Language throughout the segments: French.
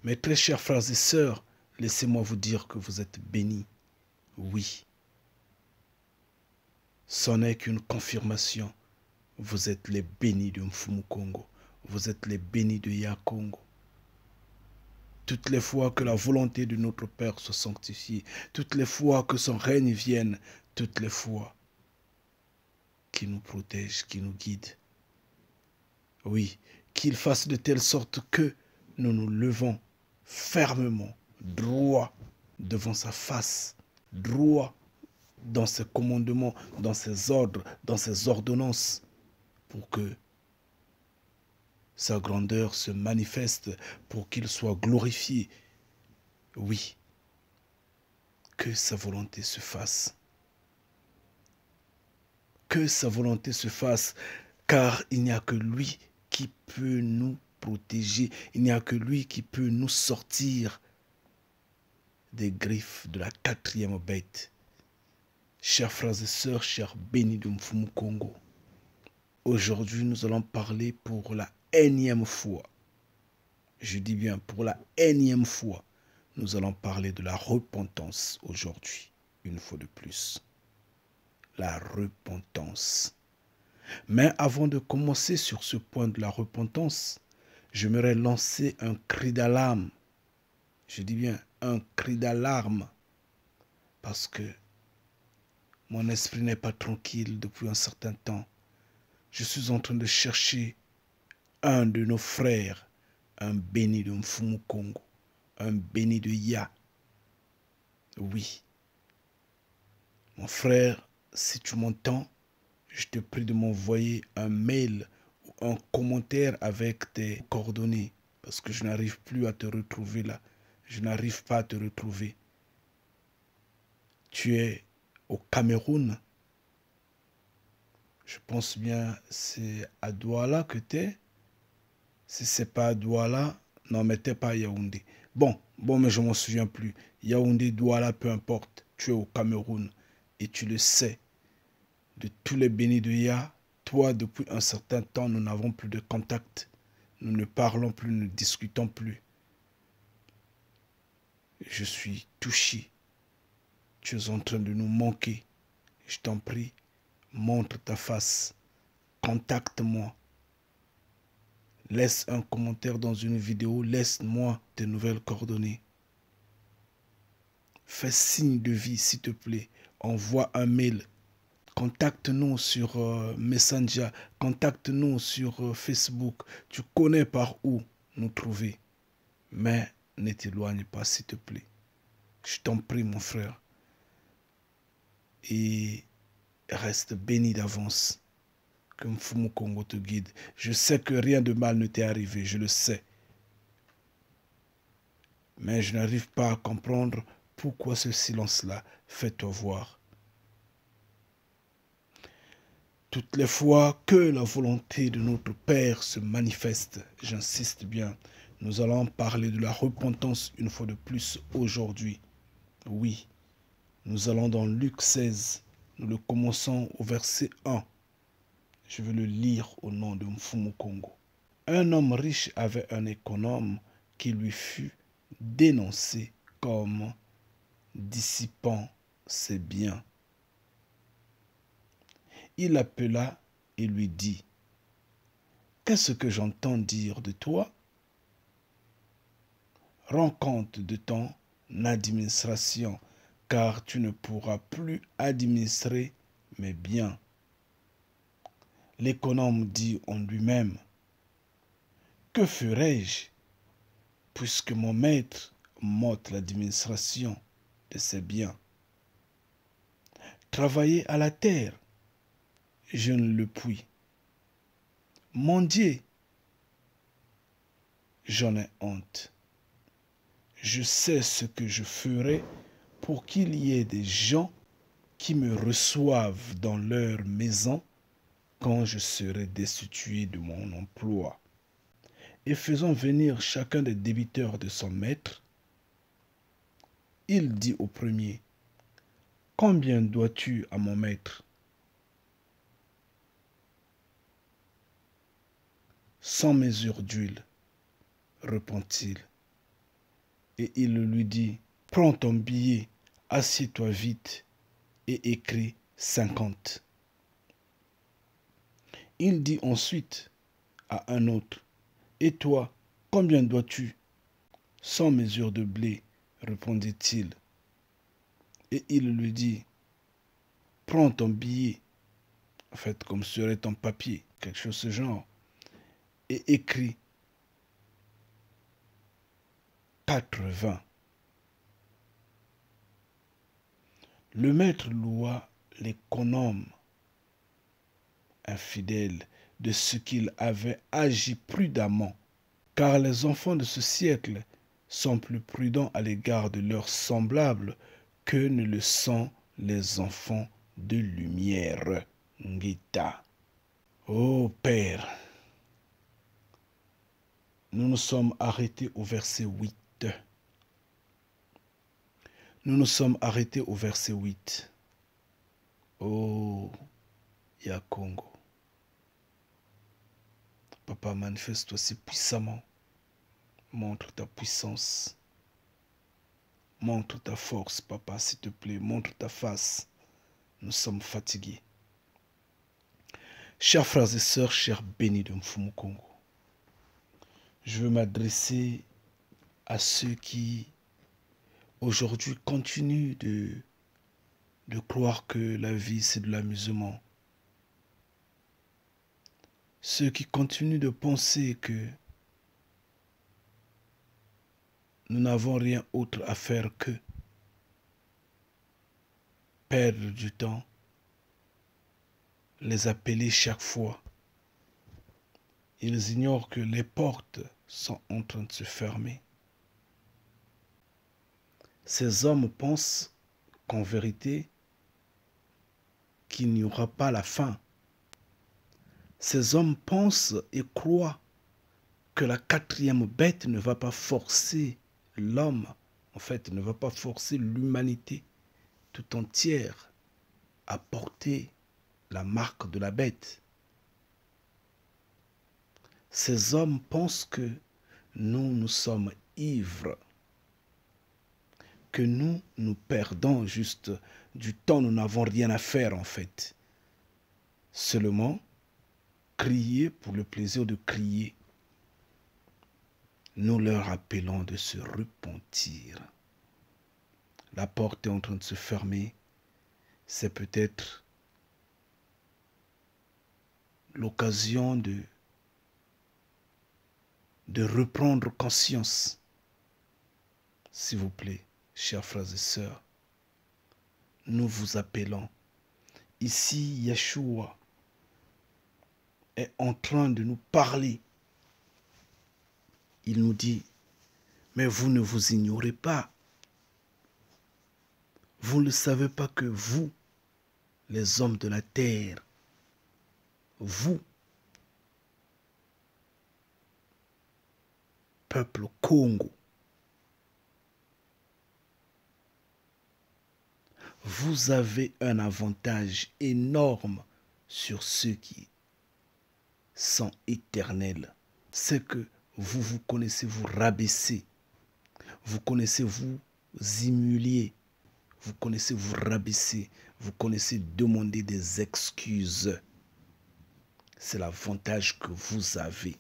Mes très chers frères et sœurs, laissez-moi vous dire que vous êtes bénis. Oui. Ce n'est qu'une confirmation. Vous êtes les bénis de Mfumu Kongo. Vous êtes les bénis de Yakongo. Toutes les fois que la volonté de notre Père soit sanctifiée, toutes les fois que son règne vienne, toutes les fois qu'il nous protège, qu'il nous guide. Oui, qu'il fasse de telle sorte que nous nous levons fermement, droit devant sa face, droit dans ses commandements, dans ses ordres, dans ses ordonnances, pour que sa grandeur se manifeste, pour qu'il soit glorifié. Oui, que sa volonté se fasse. Que sa volonté se fasse, car il n'y a que lui qui peut nous protéger, il n'y a que lui qui peut nous sortir des griffes de la quatrième bête. Chers frères et sœurs, chers bénis de Mfumu Kongo, aujourd'hui nous allons parler pour la énième fois, je dis bien pour la énième fois, nous allons parler de la repentance aujourd'hui, une fois de plus. La repentance. Mais avant de commencer sur ce point de la repentance, j'aimerais lancer un cri d'alarme. Je dis bien un cri d'alarme, parce que mon esprit n'est pas tranquille depuis un certain temps. Je suis en train de chercher un de nos frères, un béni de Mfumu Kongo, un béni de Ya. Oui. Mon frère, si tu m'entends, je te prie de m'envoyer un mail ou un commentaire avec tes coordonnées, parce que je n'arrive plus à te retrouver là. Je n'arrive pas à te retrouver. Tu es au Cameroun. Je pense bien c'est à Douala que tu es. Si c'est pas à Douala, non mais t'es pas à Yaoundé. Bon, mais je m'en souviens plus. Yaoundé, Douala, peu importe. Tu es au Cameroun et tu le sais. De tous les bénis de Ya, toi, depuis un certain temps, nous n'avons plus de contact. Nous ne parlons plus, nous ne discutons plus. Je suis touché. Tu es en train de nous manquer. Je t'en prie, montre ta face. Contacte-moi. Laisse un commentaire dans une vidéo. Laisse-moi tes nouvelles coordonnées. Fais signe de vie, s'il te plaît. Envoie un mail. Contacte-nous sur Messenger. Contacte-nous sur Facebook. Tu connais par où nous trouver. Mais ne t'éloigne pas, s'il te plaît. Je t'en prie, mon frère. Et reste béni d'avance. Que Mfumu Kongo te guide. Je sais que rien de mal ne t'est arrivé, je le sais. Mais je n'arrive pas à comprendre pourquoi ce silence-là. Fais-toi voir. Toutes les fois que la volonté de notre Père se manifeste, j'insiste bien, nous allons parler de la repentance une fois de plus aujourd'hui. Oui, nous allons dans Luc 16, nous le commençons au verset 1. Je vais le lire au nom de Mfumu Kongo. Un homme riche avait un économe qui lui fut dénoncé comme dissipant ses biens. Il l'appela et lui dit: « Qu'est-ce que j'entends dire de toi? Rends compte de ton administration, car tu ne pourras plus administrer mes biens. » L'économe dit en lui-même: « Que ferai-je, puisque mon maître m'ôte l'administration de ses biens? Travailler à la terre, je ne le puis. Mendier, j'en ai honte. Je sais ce que je ferai pour qu'il y ait des gens qui me reçoivent dans leur maison quand je serai destitué de mon emploi. Et faisant venir chacun des débiteurs de son maître, il dit au premier: « Combien dois-tu à mon maître? » « 100 mesures d'huile, répond-il. Et il lui dit, prends ton billet, assieds-toi vite et écris 50. Il dit ensuite à un autre, et toi, combien dois-tu? 100 mesures de blé, répondit-il. Et il lui dit, prends ton billet, en fait, comme serait ton papier, quelque chose de ce genre, et écris 80. Le maître loua l'économe infidèle de ce qu'il avait agi prudemment, car les enfants de ce siècle sont plus prudents à l'égard de leurs semblables que ne le sont les enfants de lumière. Ngita. Ô Père, nous nous sommes arrêtés au verset 8. Nous nous sommes arrêtés au verset 8. Oh, Yakongo. Papa, manifeste-toi si puissamment. Montre ta puissance. Montre ta force, papa, s'il te plaît. Montre ta face. Nous sommes fatigués. Chers frères et sœurs, chers bénis de Mfumu Congo, je veux m'adresser à ceux qui, aujourd'hui, continuent de croire que la vie, c'est de l'amusement. Ceux qui continuent de penser que nous n'avons rien autre à faire que perdre du temps, les appeler chaque fois. Ils ignorent que les portes sont en train de se fermer. Ces hommes pensent qu'en vérité, qu'il n'y aura pas la fin. Ces hommes pensent et croient que la quatrième bête ne va pas forcer l'homme, en fait, ne va pas forcer l'humanité tout entière à porter la marque de la bête. Ces hommes pensent que nous sommes ivres, que nous perdons juste du temps, nous n'avons rien à faire en fait. Seulement, crier pour le plaisir de crier. Nous leur appelons de se repentir. La porte est en train de se fermer. C'est peut-être l'occasion de reprendre conscience. S'il vous plaît, chers frères et sœurs, nous vous appelons. Ici, Yeshua est en train de nous parler. Il nous dit, mais vous ne vous ignorez pas. Vous ne savez pas que vous, les hommes de la terre, vous, peuple Congo, vous avez un avantage énorme sur ceux qui sont éternels. C'est que vous connaissez vous rabaisser, vous connaissez vous humilier, vous connaissez vous rabaisser, vous connaissez demander des excuses. C'est l'avantage que vous avez.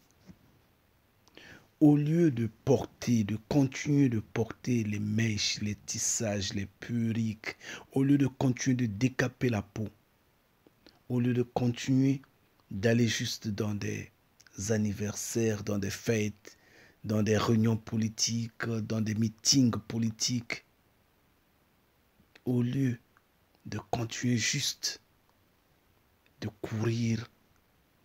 Au lieu de porter, de continuer de porter les mèches, les tissages, les perruques, au lieu de continuer de décaper la peau, au lieu de continuer d'aller juste dans des anniversaires, dans des fêtes, dans des réunions politiques, dans des meetings politiques, au lieu de continuer juste de courir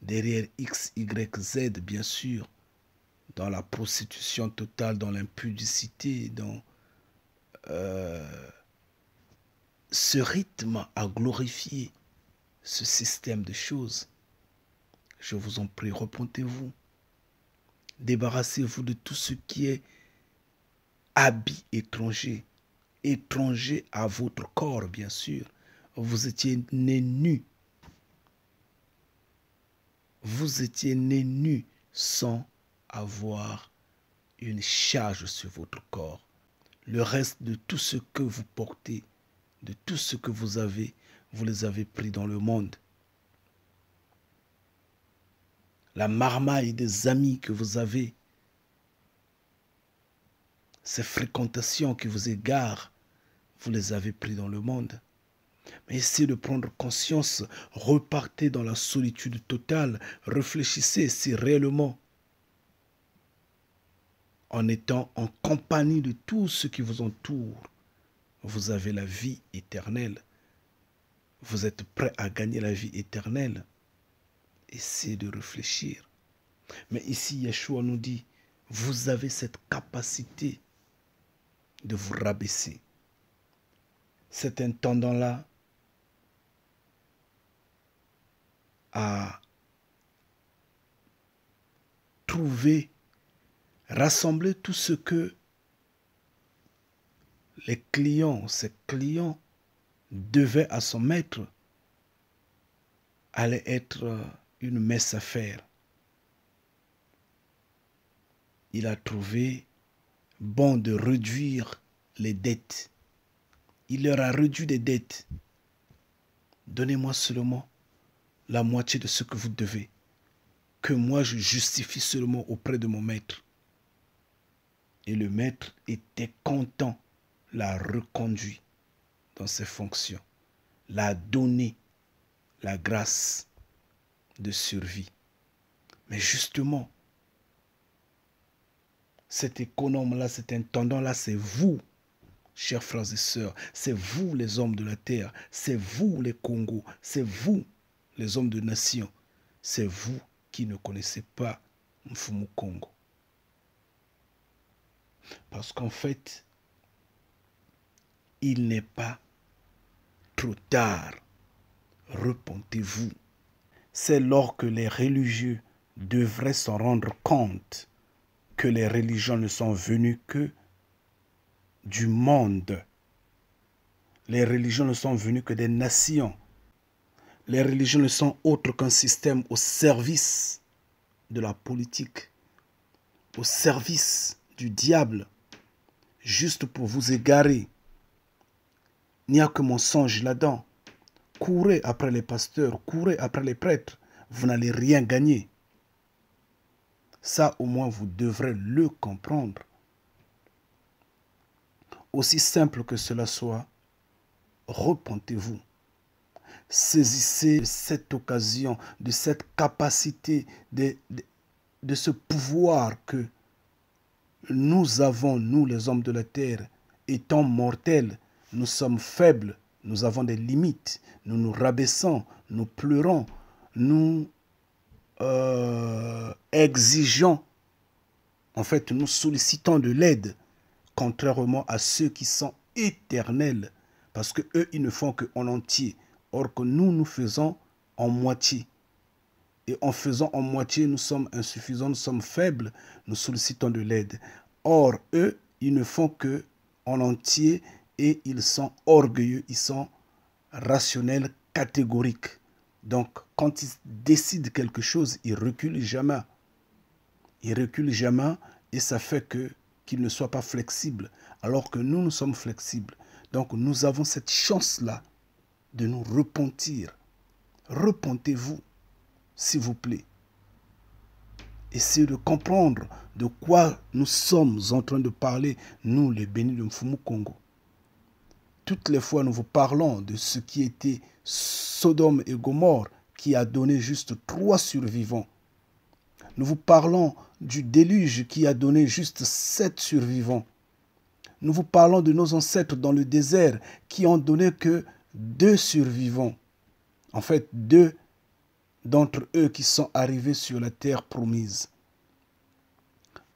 derrière X, Y, Z, bien sûr, dans la prostitution totale, dans l'impudicité, dans ce rythme à glorifier ce système de choses. Je vous en prie, repentez-vous. Débarrassez-vous de tout ce qui est habit étranger, étranger à votre corps, bien sûr. Vous étiez né nu. Vous étiez né nu sans avoir une charge sur votre corps. Le reste de tout ce que vous portez, de tout ce que vous les avez pris dans le monde. La marmaille des amis que vous avez, ces fréquentations qui vous égarent, vous les avez pris dans le monde. Mais essayez de prendre conscience, repartez dans la solitude totale, réfléchissez si réellement, en étant en compagnie de tout ce qui vous entoure, vous avez la vie éternelle. Vous êtes prêt à gagner la vie éternelle. Essayez de réfléchir. Mais ici, Yeshua nous dit, vous avez cette capacité de vous rabaisser. Cet intendant-là a trouvé, rassemblé tout ce que ses clients devaient à son maître, allait être une messe à faire. Il a trouvé bon de réduire les dettes. Il leur a réduit des dettes. Donnez-moi seulement la moitié de ce que vous devez, que moi je justifie seulement auprès de mon maître. Et le maître était content, l'a reconduit dans ses fonctions, l'a donné la grâce de survie. Mais justement, cet économe-là, cet intendant-là, c'est vous, chers frères et sœurs, c'est vous les hommes de la terre, c'est vous les Congos, c'est vous les hommes de nation, c'est vous qui ne connaissez pas Mfumu Kongo. Parce qu'en fait, il n'est pas trop tard. Repentez-vous. C'est lors que les religieux devraient s'en rendre compte que les religions ne sont venues que du monde. Les religions ne sont venues que des nations. Les religions ne sont autres qu'un système au service de la politique, au service du diable, juste pour vous égarer. Il n'y a que mensonge là-dedans. Courez après les pasteurs, courez après les prêtres, vous n'allez rien gagner. Ça, au moins, vous devrez le comprendre. Aussi simple que cela soit, repentez-vous. Saisissez cette occasion, de cette capacité, de ce pouvoir que nous avons, nous les hommes de la terre, étant mortels, nous sommes faibles, nous avons des limites, nous nous rabaissons, nous pleurons, nous exigeons, en fait, nous sollicitons de l'aide, contrairement à ceux qui sont éternels, parce que eux, ils ne font qu'en entier, or que nous, nous faisons en moitié. Et en faisant en moitié, nous sommes insuffisants, nous sommes faibles, nous sollicitons de l'aide. Or, eux, ils ne font que en entier et ils sont orgueilleux, ils sont rationnels, catégoriques. Donc, quand ils décident quelque chose, ils reculent jamais. Ils reculent jamais et ça fait qu'ils ne soient pas flexibles, alors que nous, nous sommes flexibles. Donc, nous avons cette chance-là de nous repentir. Repentez-vous, s'il vous plaît. Essayez de comprendre de quoi nous sommes en train de parler, nous, les bénis de Mfumu Kongo. Toutes les fois, nous vous parlons de ce qui était Sodome et Gomorrhe, qui a donné juste 3 survivants. Nous vous parlons du déluge qui a donné juste 7 survivants. Nous vous parlons de nos ancêtres dans le désert qui ont donné que 2 survivants. En fait, 2 d'entre eux qui sont arrivés sur la terre promise.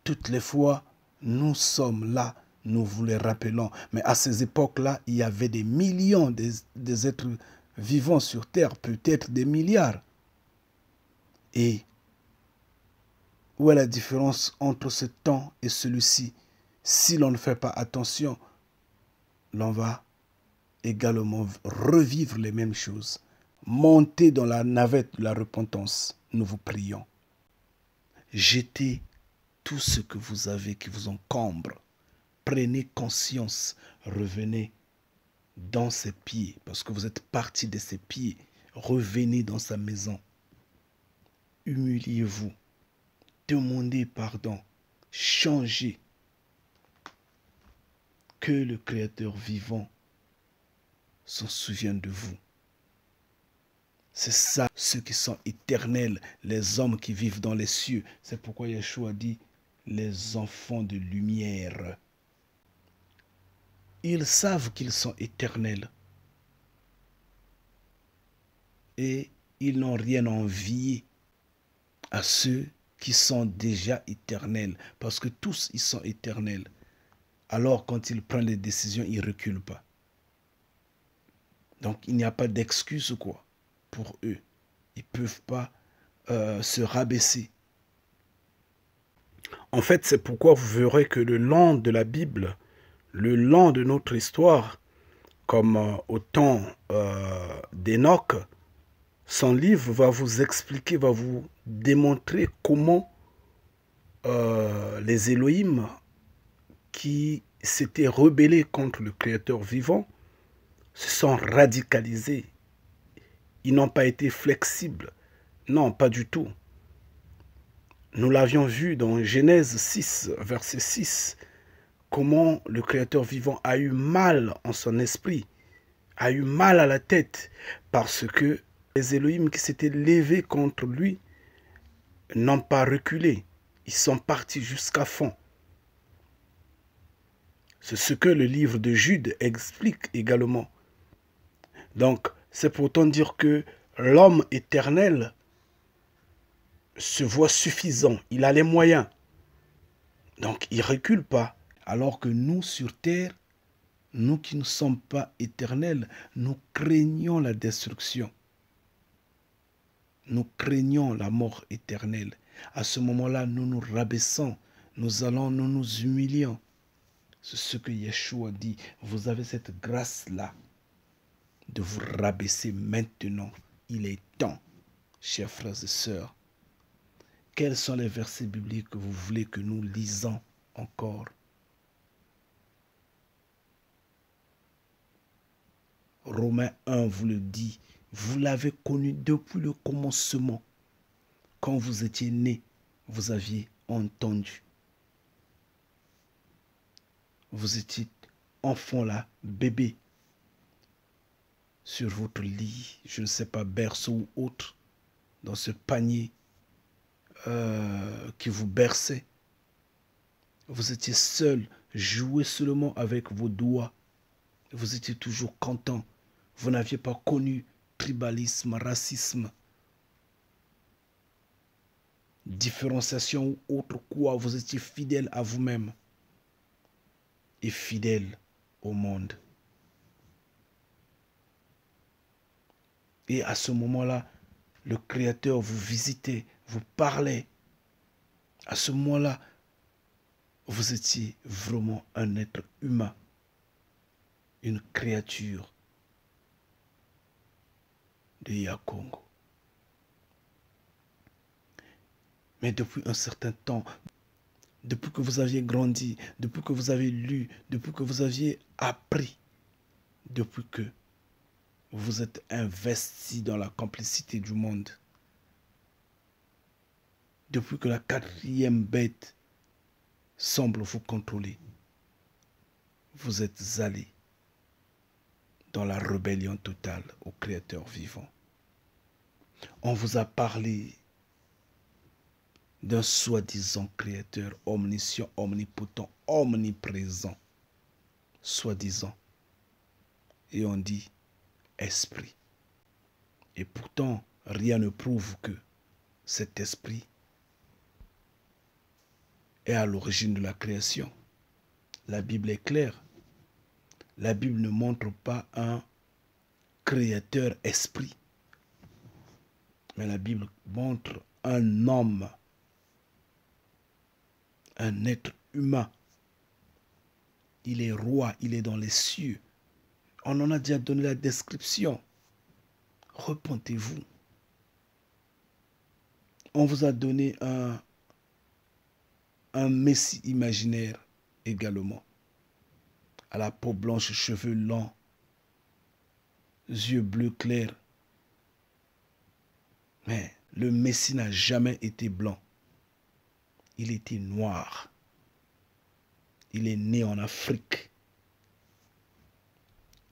Toutes les fois, nous sommes là, nous vous les rappelons. Mais à ces époques-là, il y avait des millions des êtres vivants sur terre, peut-être des milliards. Et où est la différence entre ce temps et celui-ci? Si l'on ne fait pas attention, l'on va également revivre les mêmes choses. Montez dans la navette de la repentance, nous vous prions. Jetez tout ce que vous avez qui vous encombre Prenez conscience, revenez dans ses pieds, parce que vous êtes parti de ses pieds. Revenez dans sa maison. Humiliez-vous. Demandez pardon. Changez. Que le Créateur vivant s'en souvienne de vous. C'est ça, ceux qui sont éternels, les hommes qui vivent dans les cieux. C'est pourquoi Yeshua dit, les enfants de lumière. Ils savent qu'ils sont éternels. Et ils n'ont rien envié à ceux qui sont déjà éternels. Parce que tous, ils sont éternels. Alors, quand ils prennent des décisions, ils ne reculent pas. Donc, il n'y a pas d'excuse, quoi, pour eux. Ils ne peuvent pas se rabaisser. En fait, c'est pourquoi vous verrez que le long de la Bible, le long de notre histoire, comme au temps d'Enoch, son livre va vous expliquer, va vous démontrer comment les Elohim qui s'étaient rebellés contre le Créateur vivant se sont radicalisés. Ils n'ont pas été flexibles. Non, pas du tout. Nous l'avions vu dans Genèse 6, verset 6, comment le Créateur vivant a eu mal en son esprit, a eu mal à la tête, parce que les Elohim qui s'étaient levés contre lui n'ont pas reculé. Ils sont partis jusqu'à fond. C'est ce que le livre de Jude explique également. Donc, c'est pourtant dire que l'homme éternel se voit suffisant. Il a les moyens. Donc, il ne recule pas. Alors que nous, sur terre, nous qui ne sommes pas éternels, nous craignons la destruction. Nous craignons la mort éternelle. À ce moment-là, nous nous rabaissons. Nous nous humilions. C'est ce que Yeshua dit. Vous avez cette grâce-là de vous rabaisser maintenant. Il est temps, chers frères et sœurs. Quels sont les versets bibliques que vous voulez que nous lisons encore? Romains 1 vous le dit. Vous l'avez connu depuis le commencement. Quand vous étiez né, vous aviez entendu. Vous étiez enfant là, bébé, sur votre lit, je ne sais pas, berceau ou autre, dans ce panier qui vous berçait. Vous étiez seul, jouez seulement avec vos doigts. Vous étiez toujours content. Vous n'aviez pas connu tribalisme, racisme, différenciation ou autre quoi. Vous étiez fidèle à vous-même et fidèle au monde. Et à ce moment-là, le Créateur vous visitait, vous parlait. À ce moment-là, vous étiez vraiment un être humain, une créature de Yakongo. Mais depuis un certain temps, depuis que vous aviez grandi, depuis que vous avez lu, depuis que vous aviez appris, depuis que vous êtes investi dans la complicité du monde, depuis que la quatrième bête semble vous contrôler, vous êtes allé dans la rébellion totale au Créateur vivant. On vous a parlé d'un soi-disant Créateur omniscient, omnipotent, omniprésent, soi-disant. Et on dit esprit. Et pourtant, rien ne prouve que cet esprit est à l'origine de la création. La Bible est claire. La Bible ne montre pas un créateur esprit. Mais la Bible montre un homme, un être humain. Il est roi, il est dans les cieux. On en a déjà donné la description. Repentez-vous. On vous a donné un messie imaginaire également. à la peau blanche, cheveux lents, yeux bleus clairs. Mais le Messie n'a jamais été blanc. Il était noir. Il est né en Afrique.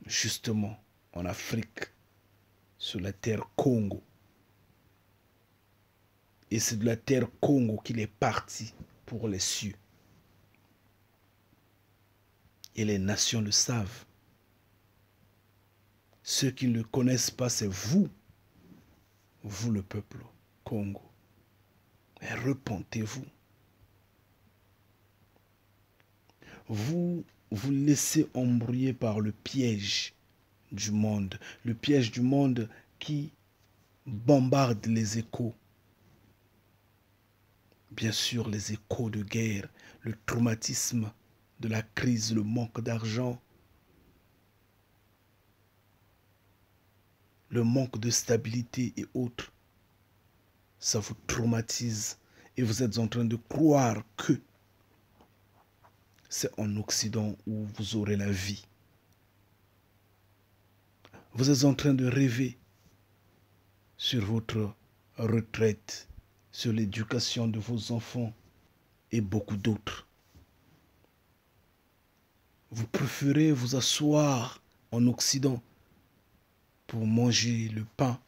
Justement, en Afrique, sur la terre Congo. Et c'est de la terre Congo qu'il est parti pour les cieux. Et les nations le savent. Ceux qui ne le connaissent pas, c'est vous. Vous, le peuple Congo. Mais repentez-vous. Vous vous laissez embrouiller par le piège du monde. Le piège du monde qui bombarde les échos. Bien sûr, les échos de guerre, le traumatisme de la crise, le manque d'argent, le manque de stabilité et autres. Ça vous traumatise et vous êtes en train de croire que c'est en Occident où vous aurez la vie. Vous êtes en train de rêver sur votre retraite, sur l'éducation de vos enfants et beaucoup d'autres. Vous préférez vous asseoir en Occident pour manger le pain,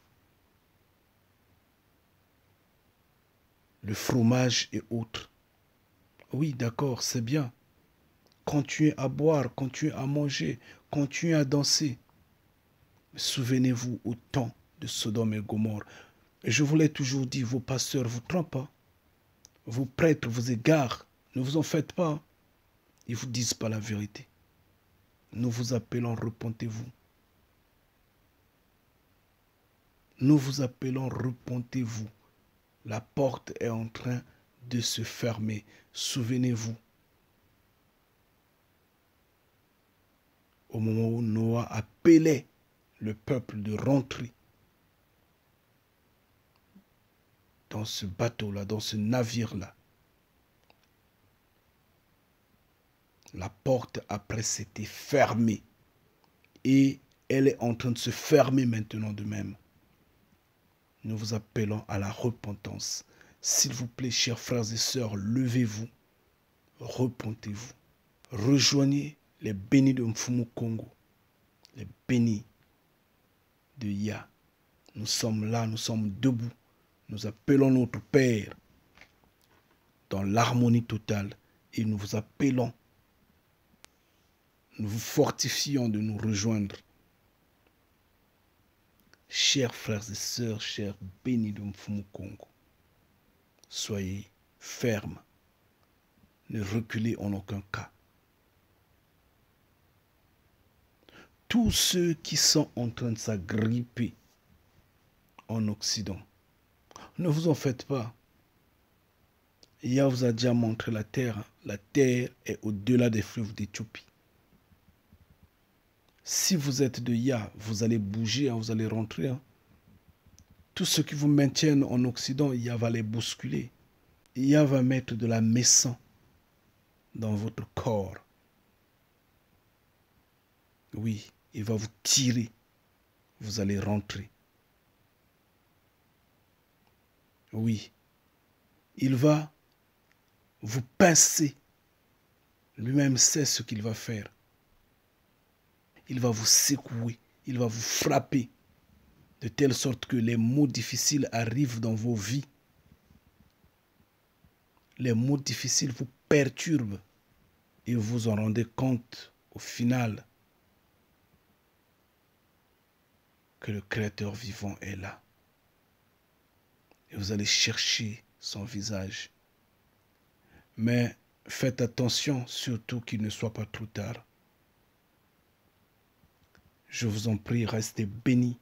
le fromage et autres. Oui, d'accord, c'est bien. Continuez à boire, continuez à manger, continuez à danser. Souvenez-vous au temps de Sodome et Gomorrhe. Je vous l'ai toujours dit, vos pasteurs vous trompent. Hein? Vos prêtres vous égarent. Ne vous en faites pas. Ils ne vous disent pas la vérité. Nous vous appelons, repentez-vous. Nous vous appelons, repentez-vous. La porte est en train de se fermer. Souvenez-vous. Au moment où Noah appelait le peuple de rentrer dans ce bateau-là, dans ce navire-là. La porte après s'était fermée et elle est en train de se fermer maintenant de même. Nous vous appelons à la repentance. S'il vous plaît, chers frères et sœurs, levez-vous, repentez-vous. Rejoignez les bénis de Mfumu Congo, les bénis de Ya. Nous sommes là, nous sommes debout. Nous appelons notre Père dans l'harmonie totale et nous vous appelons, nous vous fortifions de nous rejoindre. Chers frères et sœurs, chers bénis de Mfumu Congo, soyez fermes, ne reculez en aucun cas. Tous ceux qui sont en train de s'agripper en Occident, ne vous en faites pas. Yah vous a déjà montré la terre. La terre est au-delà des fleuves d'Éthiopie. Si vous êtes de Yah, vous allez bouger, hein, vous allez rentrer. Hein. Tous ceux qui vous maintiennent en Occident, Yah va les bousculer. Yah va mettre de la maison dans votre corps. Oui, il va vous tirer. Vous allez rentrer. Oui, il va vous pincer. Lui-même sait ce qu'il va faire. Il va vous secouer, il va vous frapper, de telle sorte que les mots difficiles arrivent dans vos vies. Les mots difficiles vous perturbent et vous vous en rendez compte au final que le Créateur vivant est là. Et vous allez chercher son visage. Mais faites attention, surtout qu'il ne soit pas trop tard. Je vous en prie, restez bénis.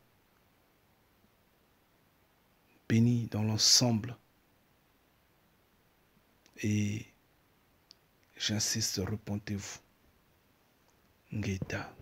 Bénis dans l'ensemble. Et j'insiste, repentez-vous. Ngeta.